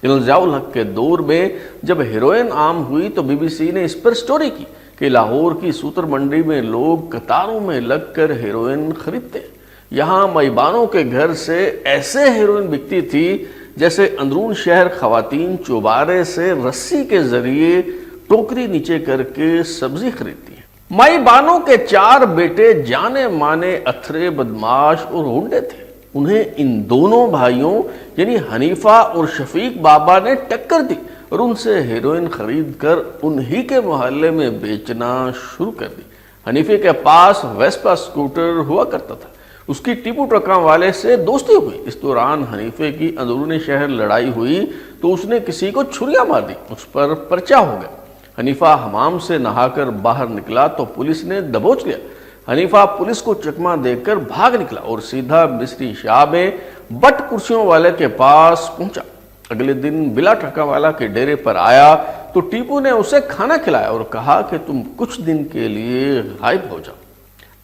ضیاء الحق کے دور میں جب ہیروئن عام ہوئی تو بی بی سی نے اس پر سٹوری کی کہ لاہور کی سوتر منڈی میں لوگ قطاروں میں لگ کر ہیروئن خریدتے ہیں۔ یہاں مئیبانوں کے گھر سے ایسے ہیروئن بکتی تھی جیسے اندرون شہر خواتین چوبارے سے رسی کے ذریعے ٹوکری نیچے کر کے سبزی خریدتی ہیں۔ مئیبانوں کے 4 بیٹے جانے مانے اتھرے بدماش اور ہونڈے تھے۔ انہیں ان دونوں بھائیوں یعنی حنیفہ اور شفیق بابا نے ٹکر دی اور ان سے ہیروئن خرید کر انہی کے محلے میں بیچنا شروع کر دی۔ حنیفے کے پاس ویسپا سکوٹر ہوا کرتا تھا، اس کی ٹیپو ٹرکاں والے سے دوستی ہوئی۔ اس دوران حنیفے کی اندرون شہر لڑائی ہوئی تو اس نے کسی کو چھریاں مار دی، اس پر پرچہ ہو گیا۔ حنیفہ حمام سے نہا کر باہر نکلا تو پولیس نے دبوچ لیا۔ حنیفہ پولیس کو چکمہ دے کر بھاگ نکلا اور سیدھا مصری شاہ میں بٹ کرسیوں والے کے پاس پہنچا۔ اگلے دن بلا ٹرکا والا کے ڈیرے پر آیا تو ٹیپو نے اسے کھانا کھلایا اور کہا کہ تم کچھ دن کے لیے غائب ہو جاؤ۔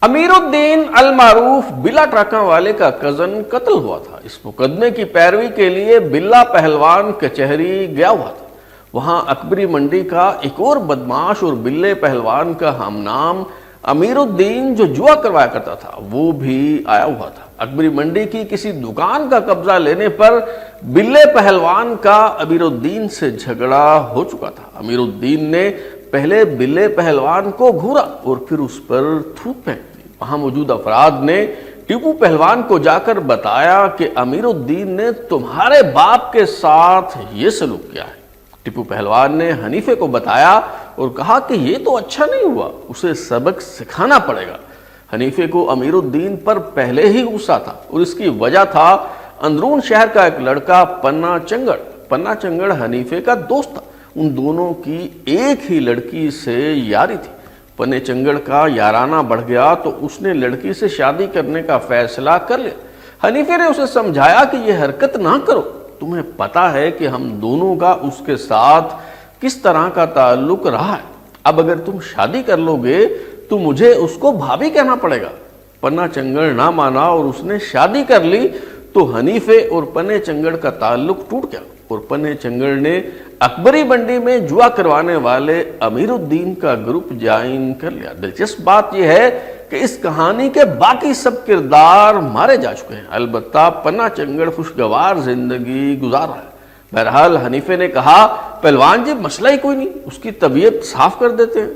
امیر الدین المعروف بلا ٹرکا والے کا کزن قتل ہوا تھا۔ اس مقدمے کی پیروی کے لیے بلا پہلوان کچہری گیا ہوا تھا۔ وہاں اکبری منڈی کا ایک اور بدماش اور بلے پہلوان کا ہم نام امیر الدین جو جوا کروایا کرتا تھا وہ بھی آیا ہوا تھا۔ اکبری منڈی کی کسی دکان کا قبضہ لینے پر بلے پہلوان کا امیر الدین سے جھگڑا ہو چکا تھا۔ امیر الدین نے پہلے بلے پہلوان کو گھورا اور پھر اس پر تھوک پھینک دی۔ وہاں موجود افراد نے ٹیپو پہلوان کو جا کر بتایا کہ امیر الدین نے تمہارے باپ کے ساتھ یہ سلوک کیا ہے۔ ٹیپو پہلوان نے حنیفے کو بتایا اور کہا کہ یہ تو اچھا نہیں ہوا، اسے سبق سکھانا پڑے گا۔ حنیفے کو امیر الدین پر پہلے ہی غصہ تھا اور اس کی وجہ تھا اندرون شہر کا ایک لڑکا پنہ چنگڑ۔ پنہ چنگڑ حنیفے کا دوست تھا، ان دونوں کی ایک ہی لڑکی سے یاری تھی۔ پنہ چنگڑ کا یارانہ بڑھ گیا تو اس نے لڑکی سے شادی کرنے کا فیصلہ کر لیا۔ حنیفے نے اسے سمجھایا کہ یہ حرکت نہ کرو، تمہیں پتا ہے کہ ہم دونوں کا اس کے ساتھ کس طرح کا تعلق رہا ہے، اب اگر تم شادی کر لو گے تو مجھے اس کو بھابھی کہنا پڑے گا۔ پنہ چنگڑ نہ مانا اور اس نے شادی کر لی تو حنیفے اور پنہ چنگڑ کا تعلق ٹوٹ گیا اور پنہ چنگڑ نے اکبری منڈی میں جوا کروانے والے امیر الدین کا گروپ جوائن کر لیا۔ دلچسپ بات یہ ہے کہ اس کہانی کے باقی سب کردار مارے جا چکے ہیں، البتہ پنہ چنگڑ خوشگوار زندگی گزار رہا ہے۔ بہرحال حنیفے نے کہا پہلوان جی مسئلہ ہی کوئی نہیں، اس کی طبیعت صاف کر دیتے ہیں۔